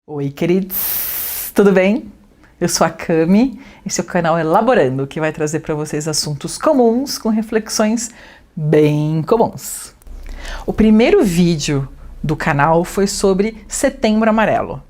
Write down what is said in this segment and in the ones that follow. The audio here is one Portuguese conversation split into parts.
Oi, queridos, tudo bem? Eu sou a Cami, esse é o canal Elaborando, que vai trazer para vocês assuntos comuns com reflexões bem comuns. O primeiro vídeo do canal foi sobre Setembro Amarelo.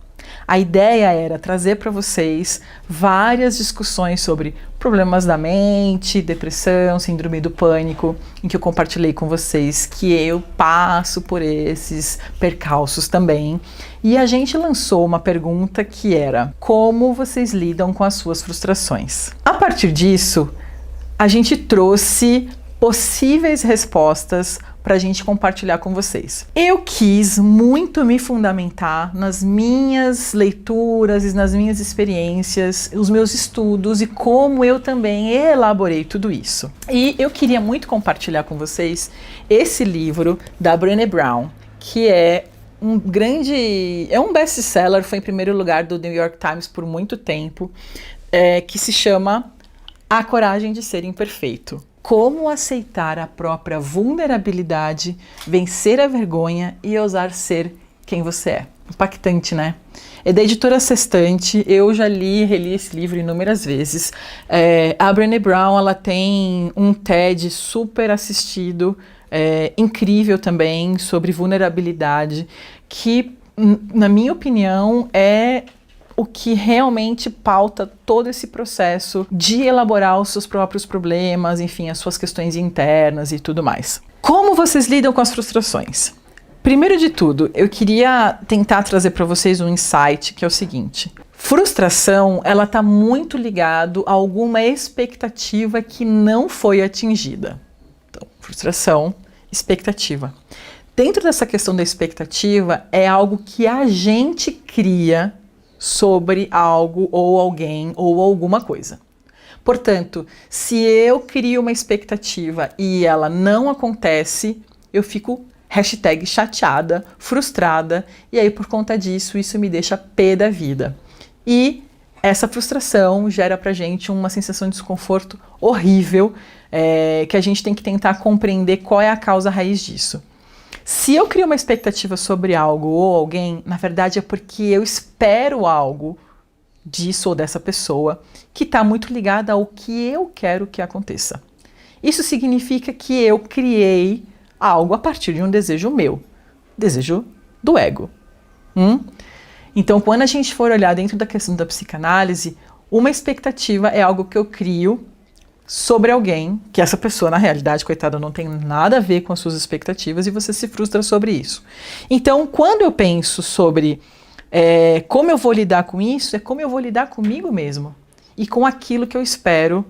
A ideia era trazer para vocês várias discussões sobre problemas da mente, depressão, síndrome do pânico, em que eu compartilhei com vocês que eu passo por esses percalços também. E a gente lançou uma pergunta que era: como vocês lidam com as suas frustrações? A partir disso, a gente trouxe possíveis respostas para a gente compartilhar com vocês. Eu quis muito me fundamentar nas minhas leituras e nas minhas experiências, os meus estudos e como eu também elaborei tudo isso. E eu queria muito compartilhar com vocês esse livro da Brené Brown, que é um best-seller, foi em primeiro lugar do New York Times por muito tempo, que se chama A Coragem de Ser Imperfeito. Como aceitar a própria vulnerabilidade, vencer a vergonha e ousar ser quem você é. Impactante, né? É da editora Sextante, eu já li e reli esse livro inúmeras vezes. A Brené Brown, ela tem um TED super assistido, incrível também, sobre vulnerabilidade, que, na minha opinião, é o que realmente pauta todo esse processo de elaborar os seus próprios problemas, enfim, as suas questões internas e tudo mais. Como vocês lidam com as frustrações? Primeiro de tudo, eu queria tentar trazer para vocês um insight, que é o seguinte: frustração, ela está muito ligado a alguma expectativa que não foi atingida. Então, frustração, expectativa. Dentro dessa questão da expectativa, é algo que a gente cria sobre algo ou alguém ou alguma coisa. Portanto, se eu crio uma expectativa e ela não acontece, eu fico #chateada, frustrada, e aí por conta disso, isso me deixa pé da vida. E essa frustração gera pra gente uma sensação de desconforto horrível, que a gente tem que tentar compreender qual é a causa raiz disso. Se eu crio uma expectativa sobre algo ou alguém, na verdade é porque eu espero algo disso ou dessa pessoa que está muito ligada ao que eu quero que aconteça. Isso significa que eu criei algo a partir de um desejo meu, desejo do ego. Então, quando a gente for olhar dentro da questão da psicanálise, uma expectativa é algo que eu crio sobre alguém, que essa pessoa, na realidade, coitada, não tem nada a ver com as suas expectativas e você se frustra sobre isso. Então, quando eu penso sobre como eu vou lidar com isso, é como eu vou lidar comigo mesmo e com aquilo que eu espero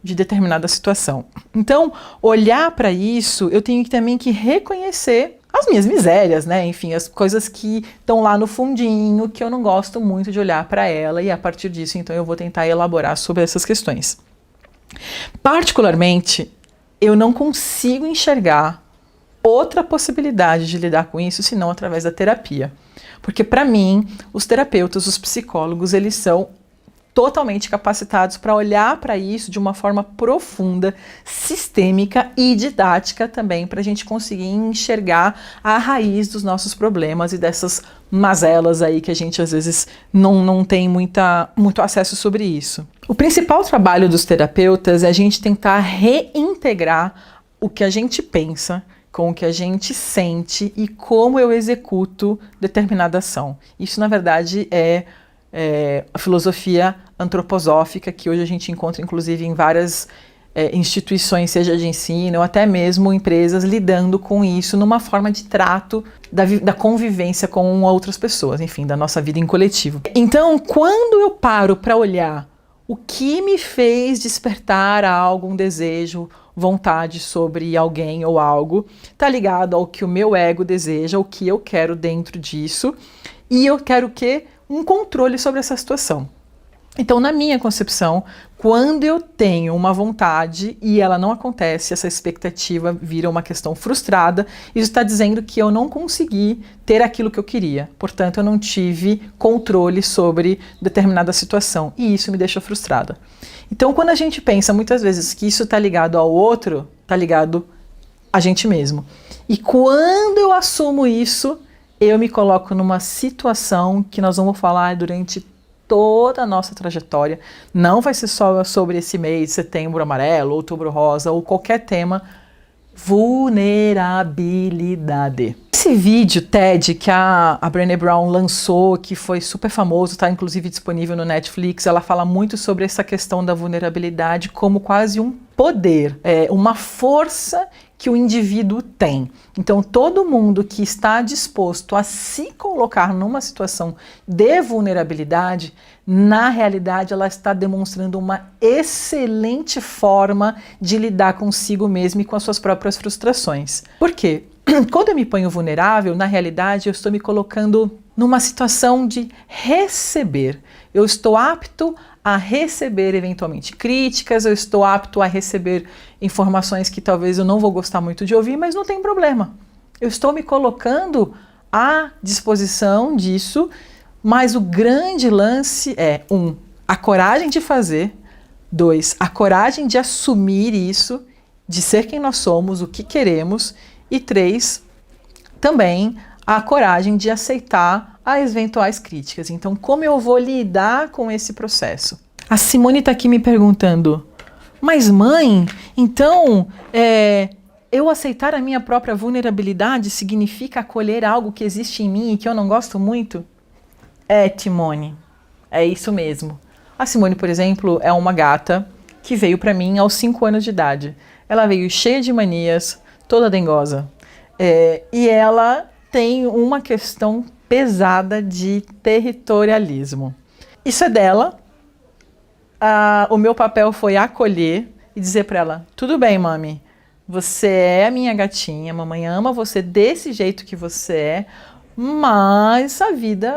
de determinada situação. Então, olhar para isso, eu tenho também que reconhecer as minhas misérias, né? Enfim, as coisas que estão lá no fundinho, que eu não gosto muito de olhar para ela, e a partir disso, então, eu vou tentar elaborar sobre essas questões. Particularmente, eu não consigo enxergar outra possibilidade de lidar com isso senão através da terapia. Porque, para mim, os terapeutas, os psicólogos, eles são totalmente capacitados para olhar para isso de uma forma profunda, sistêmica e didática também, para a gente conseguir enxergar a raiz dos nossos problemas e dessas mazelas aí que a gente às vezes não tem muito acesso sobre isso. O principal trabalho dos terapeutas é a gente tentar reintegrar o que a gente pensa com o que a gente sente e como eu executo determinada ação. Isso, na verdade, é a filosofia antroposófica que hoje a gente encontra, inclusive, em várias instituições, seja de ensino ou até mesmo empresas, lidando com isso numa forma de trato da convivência com outras pessoas, enfim, da nossa vida em coletivo. Então, quando eu paro para olhar o que me fez despertar algo, um desejo, vontade sobre alguém ou algo, tá ligado ao que o meu ego deseja, o que eu quero dentro disso, e eu quero que um controle sobre essa situação. Então, na minha concepção, quando eu tenho uma vontade e ela não acontece, essa expectativa vira uma questão frustrada, isso está dizendo que eu não consegui ter aquilo que eu queria. Portanto, eu não tive controle sobre determinada situação e isso me deixa frustrada. Então, quando a gente pensa muitas vezes que isso está ligado ao outro, está ligado a gente mesmo. E quando eu assumo isso, eu me coloco numa situação que nós vamos falar durante toda a nossa trajetória. Não vai ser só sobre esse mês, setembro amarelo, outubro rosa ou qualquer tema. Vulnerabilidade. Esse vídeo TED que a Brené Brown lançou, que foi super famoso, está inclusive disponível no Netflix, ela fala muito sobre essa questão da vulnerabilidade como quase um poder, uma força que o indivíduo tem. Então, todo mundo que está disposto a se colocar numa situação de vulnerabilidade, na realidade, ela está demonstrando uma excelente forma de lidar consigo mesmo e com as suas próprias frustrações. Por quê? Quando eu me ponho vulnerável, na realidade, eu estou me colocando numa situação de receber. Eu estou apto a receber eventualmente críticas, eu estou apto a receber informações que talvez eu não vou gostar muito de ouvir, mas não tem problema. Eu estou me colocando à disposição disso, mas o grande lance é, 1, a coragem de fazer, 2, a coragem de assumir isso, de ser quem nós somos, o que queremos, e 3, também a coragem de aceitar as eventuais críticas. Então, como eu vou lidar com esse processo? A Simone está aqui me perguntando, mas mãe, então eu aceitar a minha própria vulnerabilidade significa acolher algo que existe em mim e que eu não gosto muito? Simone, é isso mesmo. A Simone, por exemplo, é uma gata que veio para mim aos 5 anos de idade. Ela veio cheia de manias, toda dengosa. E ela tem uma questão pesada de territorialismo. Isso é dela. O meu papel foi acolher e dizer para ela, tudo bem, mami, você é a minha gatinha, mamãe ama você desse jeito que você é, mas a vida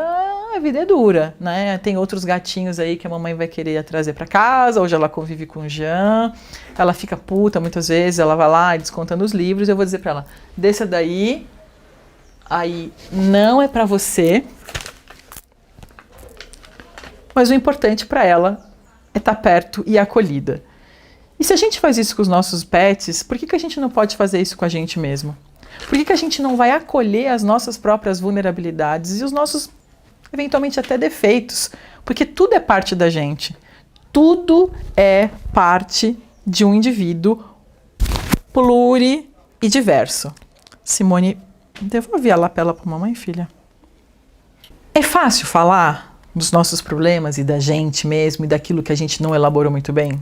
é dura, né? Tem outros gatinhos aí que a mamãe vai querer trazer para casa, hoje ela convive com o Jean, ela fica puta muitas vezes, ela vai lá descontando os livros, eu vou dizer para ela, desça daí, aí não é para você, mas o importante para ela é estar perto e acolhida. E se a gente faz isso com os nossos pets, por que a gente não pode fazer isso com a gente mesmo? Por que a gente não vai acolher as nossas próprias vulnerabilidades e os nossos, eventualmente, até defeitos? Porque tudo é parte da gente. Tudo é parte de um indivíduo pluri e diverso. Simone, devolve a lapela para a mamãe, filha. É fácil falar dos nossos problemas e da gente mesmo e daquilo que a gente não elaborou muito bem?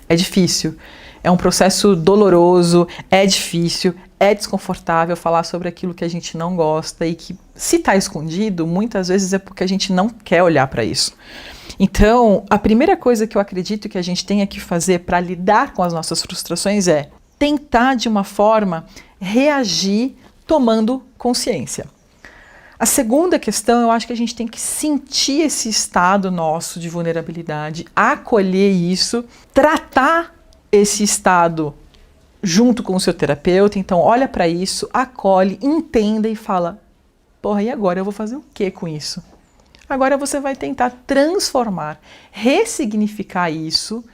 É difícil. É um processo doloroso, é difícil, é desconfortável falar sobre aquilo que a gente não gosta e que, se está escondido, muitas vezes é porque a gente não quer olhar para isso. Então, a primeira coisa que eu acredito que a gente tenha que fazer para lidar com as nossas frustrações é tentar, de uma forma, reagir tomando consciência. A segunda questão, eu acho que a gente tem que sentir esse estado nosso de vulnerabilidade, acolher isso, tratar esse estado junto com o seu terapeuta. Então olha para isso, acolhe, entenda e fala, porra, e agora eu vou fazer o que com isso? Agora você vai tentar transformar, ressignificar isso,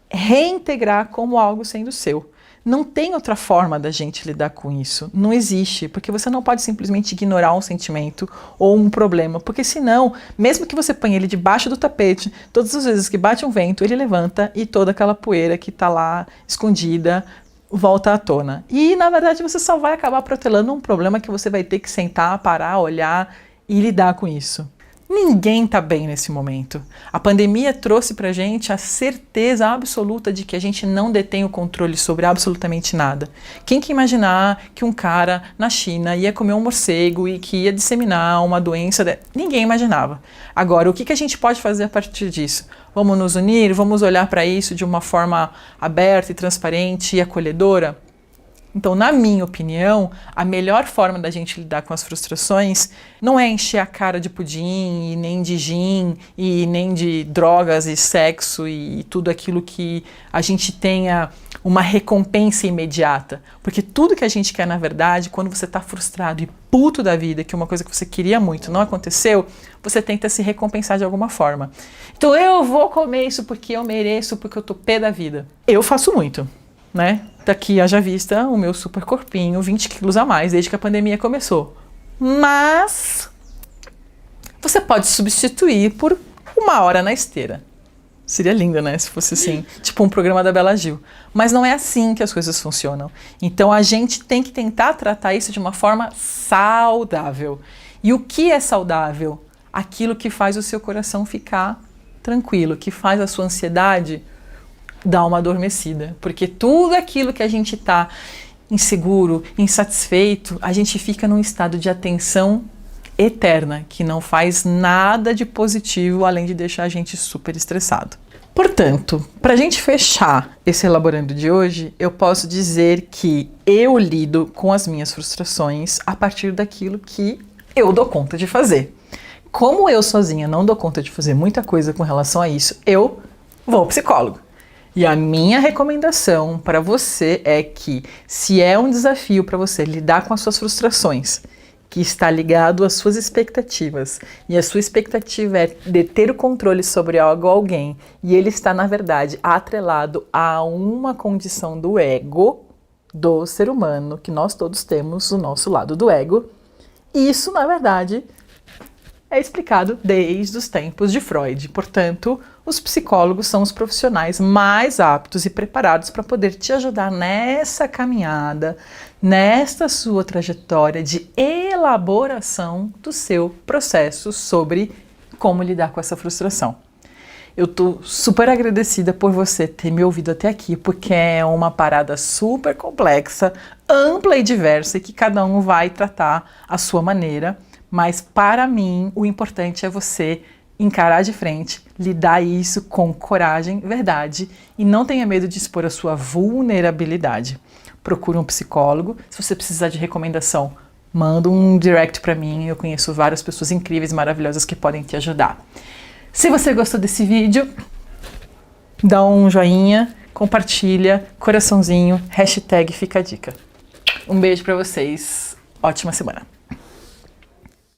reintegrar como algo sendo seu. Não tem outra forma da gente lidar com isso, não existe, porque você não pode simplesmente ignorar um sentimento ou um problema, porque senão, mesmo que você ponha ele debaixo do tapete, todas as vezes que bate um vento, ele levanta e toda aquela poeira que está lá escondida volta à tona. E, na verdade, você só vai acabar protelando um problema que você vai ter que sentar, parar, olhar e lidar com isso. Ninguém está bem nesse momento. A pandemia trouxe para a gente a certeza absoluta de que a gente não detém o controle sobre absolutamente nada. Quem que imaginar que um cara na China ia comer um morcego e que ia disseminar uma doença? Ninguém imaginava. Agora, o que a gente pode fazer a partir disso? Vamos nos unir? Vamos olhar para isso de uma forma aberta e transparente e acolhedora? Então, na minha opinião, a melhor forma da gente lidar com as frustrações não é encher a cara de pudim, e nem de gin, e nem de drogas e sexo e tudo aquilo que a gente tenha uma recompensa imediata. Porque tudo que a gente quer, na verdade, quando você está frustrado e puto da vida, que uma coisa que você queria muito não aconteceu, você tenta se recompensar de alguma forma. Então, eu vou comer isso porque eu mereço, porque eu tô pé da vida. Eu faço muito, né? Daqui haja vista o meu super corpinho, 20 quilos a mais desde que a pandemia começou. mas você pode substituir por 1 hora na esteira. Seria lindo, né, se fosse assim, tipo um programa da Bela Gil. Mas não é assim que as coisas funcionam. Então a gente tem que tentar tratar isso de uma forma saudável. E o que é saudável? Aquilo que faz o seu coração ficar tranquilo, que faz a sua ansiedade dar uma adormecida. Porque tudo aquilo que a gente está inseguro, insatisfeito, a gente fica num estado de atenção eterna, que não faz nada de positivo além de deixar a gente super estressado. Portanto, para a gente fechar esse Elaborando de hoje, eu posso dizer que eu lido com as minhas frustrações a partir daquilo que eu dou conta de fazer. Como eu sozinha não dou conta de fazer muita coisa com relação a isso, eu vou ao psicólogo. E a minha recomendação para você é que, se é um desafio para você lidar com as suas frustrações, que está ligado às suas expectativas, e a sua expectativa é de ter o controle sobre algo ou alguém, e ele está, na verdade, atrelado a uma condição do ego do ser humano, que nós todos temos o nosso lado do ego, e isso, na verdade, é explicado desde os tempos de Freud. Portanto, os psicólogos são os profissionais mais aptos e preparados para poder te ajudar nessa caminhada, nesta sua trajetória de elaboração do seu processo sobre como lidar com essa frustração. Eu estou super agradecida por você ter me ouvido até aqui, porque é uma parada super complexa, ampla e diversa, e que cada um vai tratar à sua maneira. Mas para mim, o importante é você encarar de frente, lidar isso com coragem, verdade, e não tenha medo de expor a sua vulnerabilidade. Procure um psicólogo. Se você precisar de recomendação, manda um direct para mim. Eu conheço várias pessoas incríveis, maravilhosas que podem te ajudar. Se você gostou desse vídeo, dá um joinha, compartilha, coraçãozinho, hashtag fica a dica. Um beijo para vocês, ótima semana.